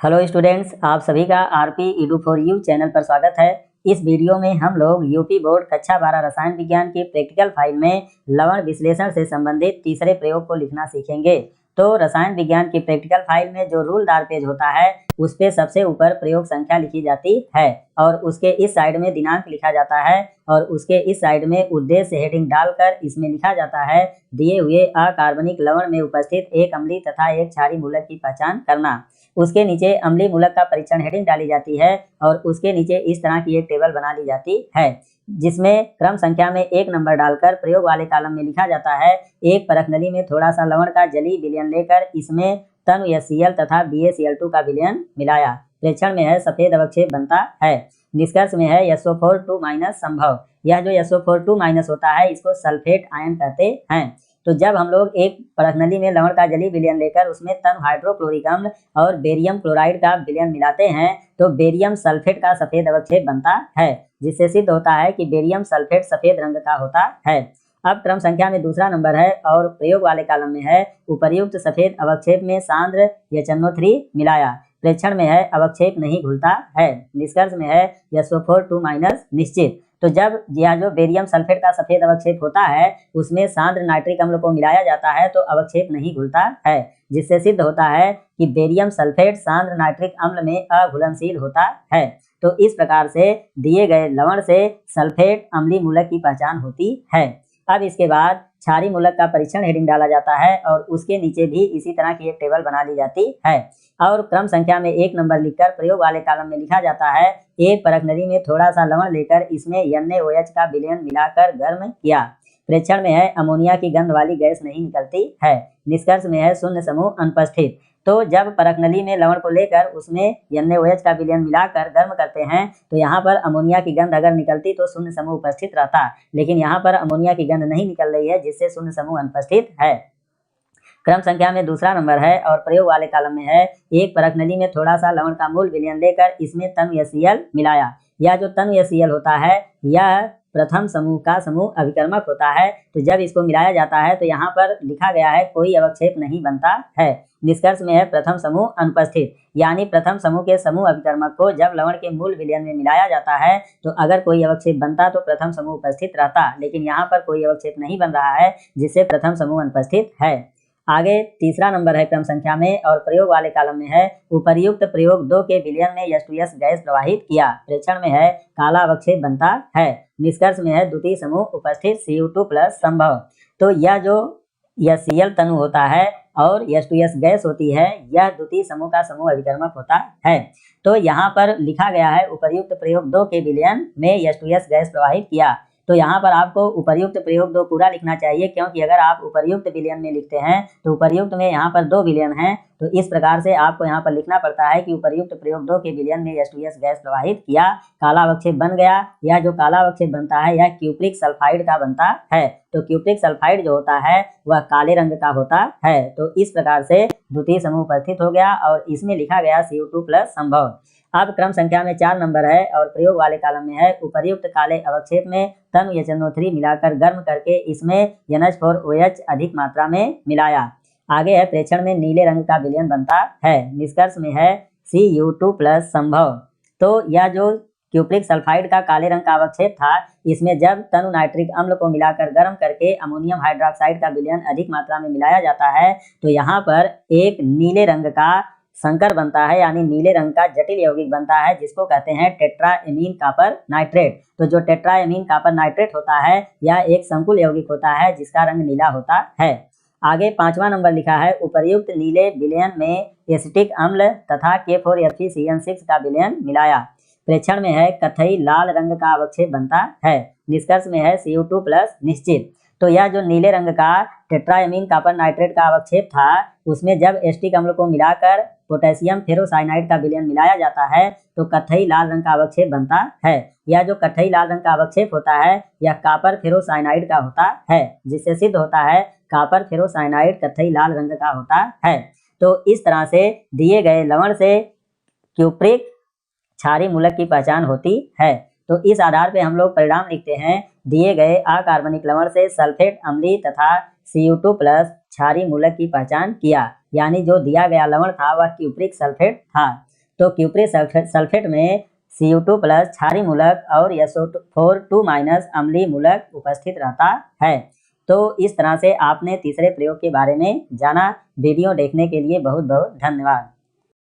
Hello students, आप सभी का RP edu for you channel पर स्वागत है। इस वीडियो में हम लोग यूपी बोर्ड कक्षा 12 रसायन विज्ञान की प्रैक्टिकल फाइल में लवण विश्लेषण से संबंधित तीसरे प्रयोग को लिखना सीखेंगे। तो रसायन विज्ञान की प्रैक्टिकल फाइल में जो रूलदार पेज होता है उस पे सबसे ऊपर प्रयोग संख्या लिखी जाती है और उसके इस साइड में दिनांक लिखा जाता है और उसके इस साइड में उद्देश्य हेडिंग डालकर इसमें लिखा जाता है दिए हुए अकार्बनिक लवण में उपस्थित एक अम्लीय तथा एक क्षारीय मूलक की पहचान करना। उसके नीचे अम्लीय मूलक का परीक्षण हेडिंग डाली जाती है और उसके नीचे इस तरह की एक टेबल बना ली जाती है जिसमें क्रम संख्या में एक नंबर डालकर प्रयोग वाले कॉलम में लिखा जाता है एक परख नली में थोड़ा सा लवण का जलीय विलयन लेकर इसमें तनु HCl तथा BaCl2 का विलयन मिलाया। प्रेक्षण में है सफेद अवक्षेप बनता है। निष्कर्ष में है SO4 संभव। यह जो SO4 होता है इसको सल्फेट आयन कहते हैं। तो जब हम लोग एक परख नली में लवण का जलीय विलयन लेकर उसमें तन हाइड्रोक्लोरिक अम्ल और बेरियम क्लोराइड का विलयन मिलाते हैं तो बेरियम सल्फेट का सफेद अवक्षेप बनता है, जिससे सिद्ध होता है कि बेरियम सल्फेट सफेद रंग का होता है। अब क्रम संख्या में दूसरा नंबर है और प्रयोग वाले कॉलम में है उपर्युक्त सफेद अवक्षेप में सांद्र HNO3 मिलाया। प्रेक्षण में है अवक्षेप नहीं घुलता है। निष्कर्ष में है SO4 निश्चित। तो जब यह जो बेरियम सल्फेट का सफेद अवक्षेप होता है उसमें सांद्र नाइट्रिक अम्ल को मिलाया जाता है तो अवक्षेप नहीं घुलता है, जिससे सिद्ध होता है कि बेरियम सल्फेट सांद्र नाइट्रिक अम्ल में अघुलनशील होता है। तो इस प्रकार से दिए गए लवण से सल्फेट अम्लीय मूलक की पहचान होती है। अब इसके बाद क्षारीय मूलक का परीक्षण हेडिंग डाला जाता है और उसके नीचे भी इसी तरह की एक टेबल बना ली जाती है और क्रम संख्या में एक नंबर लिखकर प्रयोग वाले कॉलम में लिखा जाता है एक परख नली में थोड़ा सा लवण लेकर इसमें NaOH का विलयन मिलाकर गर्म किया। प्रेक्षण में है अमोनिया की गंध वाली गैस नहीं निकलती है। निष्कर्ष में है शून्य समूह अनुपस्थित। तो जब परख नली में लवण को लेकर उसमें NaOH का विलयन मिलाकर गर्म करते हैं तो यहाँ पर अमोनिया की गंध अगर निकलती तो शून्य समूह उपस्थित रहता, लेकिन यहाँ पर अमोनिया की गंध नहीं निकल रही है जिससे शून्य समूह अनुपस्थित है। क्रम संख्या में दूसरा नंबर है और प्रयोग वाले कॉलम में है एक परख नली में थोड़ा सा लवण का मूल विलयन लेकर इसमें तनु HCl मिलाया। यह जो तनु HCl होता है यह प्रथम समूह का समूह अभिकर्मक होता है। तो जब इसको मिलाया जाता है तो यहाँ पर लिखा गया है कोई अवक्षेप नहीं बनता है। निष्कर्ष में है प्रथम समूह अनुपस्थित, यानी प्रथम समूह के समूह अभिकर्मक को जब लवण के मूल विलयन में मिलाया जाता है तो अगर कोई अवक्षेप बनता तो प्रथम समूह उपस्थित रहता, लेकिन यहाँ पर कोई अवक्षेप नहीं बन रहा है जिससे प्रथम समूह अनुपस्थित है। आगे तीसरा नंबर है क्रम संख्या में और प्रयोग वाले कॉलम में है उपर्युक्त प्रयोग 2 के विलयन में H2S गैस प्रवाहित किया। प्रेक्षण में है काला अवक्षेप बनता है। निष्कर्ष में है द्वितीय समूह उपस्थित Cu2+ संभव। तो यह जो HCl तनु होता है और H2S गैस होती है यह द्वितीय समूह का समूह अभिकर्मक होता है। तो यहाँ पर लिखा गया है उपर्युक्त प्रयोग 2 के विलयन में H2S गैस प्रवाहित किया। तो यहाँ पर आपको उपर्युक्त प्रयोग 2 पूरा लिखना चाहिए, क्योंकि अगर आप उपर्युक्त विलयन में लिखते हैं तो उपर्युक्त में यहाँ पर 2 विलयन हैं, तो इस प्रकार से आपको यहाँ पर लिखना पड़ता है कि उपर्युक्त प्रयोग 2 के विलयन में H2S गैस प्रवाहित किया, काला अवक्षेप बन गया। यह जो काला अवक्षेप बनता है यह क्यूप्रिक सल्फाइड का बनता है। तो क्यूप्रिक सल्फाइड जो होता है वह काले रंग का होता है। तो इस प्रकार से द्वितीय समूह उपस्थित हो गया और इसमें लिखा गया Cu2+ संभव। अब क्रम संख्या में 4 नंबर है और प्रयोग वाले कॉलम में है उपर्युक्त काले अवक्षेप में तनु HNO3 मिलाकर गर्म करके इसमें NH4OH अधिक मात्रा में मिलाया। आगे है प्रेक्षण में नीले रंग का विलयन बनता है। निष्कर्ष में है Cu2+ संभव। तो यह जो क्यूप्रिक सल्फाइड का काले रंग का अवक्षेप था इसमें जब तनु नाइट्रिक अम्ल को मिलाकर गर्म करके अमोनियम हाइड्रोक्साइड का विलयन अधिक मात्रा में मिलाया जाता है तो यहाँ पर एक नीले रंग का संकर बनता है, यानी नीले रंग का जटिल यौगिक बनता है जिसको कहते हैं टेट्राएमीन कॉपर नाइट्रेट। तो जो टेट्राएमीन कॉपर नाइट्रेट होता है यह एक संकुल यौगिक होता है जिसका रंग नीला होता है। आगे 5वां नंबर लिखा है उपर्युक्त नीले विलयन में एसिटिक अम्ल तथा K4Fe3CN6 का विलयन मिलाया। प्रेक्षण में है कथई लाल रंग का अवक्षेप बनता है। निष्कर्ष में है Cu2+ निश्चित। तो यह जो नीले रंग का टेट्राएमीन कॉपर नाइट्रेट का अवक्षेप था उसमें जब एसिटिक अम्ल को मिलाकर पोटेशियम फेरोसाइनाइड का विलयन मिलाया जाता है तो कथई लाल रंग का अवक्षेप बनता है। यह जो कथई लाल रंग का अवक्षेप होता है यह कॉपर फेरोसाइनाइड का होता है, जिससे सिद्ध होता है कॉपर फेरोसाइनाइड कथई लाल रंग का होता है। तो इस तरह से दिए गए लवण से क्यूप्रिक क्षारीय मूलक की पहचान होती है। तो इस आधार पे हम लोग परिणाम लिखते हैं दिए गए अकार्बनिक लवण से सल्फेट अम्लीय तथा Cu2 प्लस क्षारीय मूलक की पहचान किया, यानी जो दिया गया लवण था वह क्यूप्रिक सल्फेट था। तो क्यूप्रिक सल्फेट में Cu2 प्लस क्षारीय मूलक और SO4 माइनस अम्लीय मूलक उपस्थित रहता है। तो इस तरह से आपने तीसरे प्रयोग के बारे में जाना। वीडियो देखने के लिए बहुत बहुत धन्यवाद।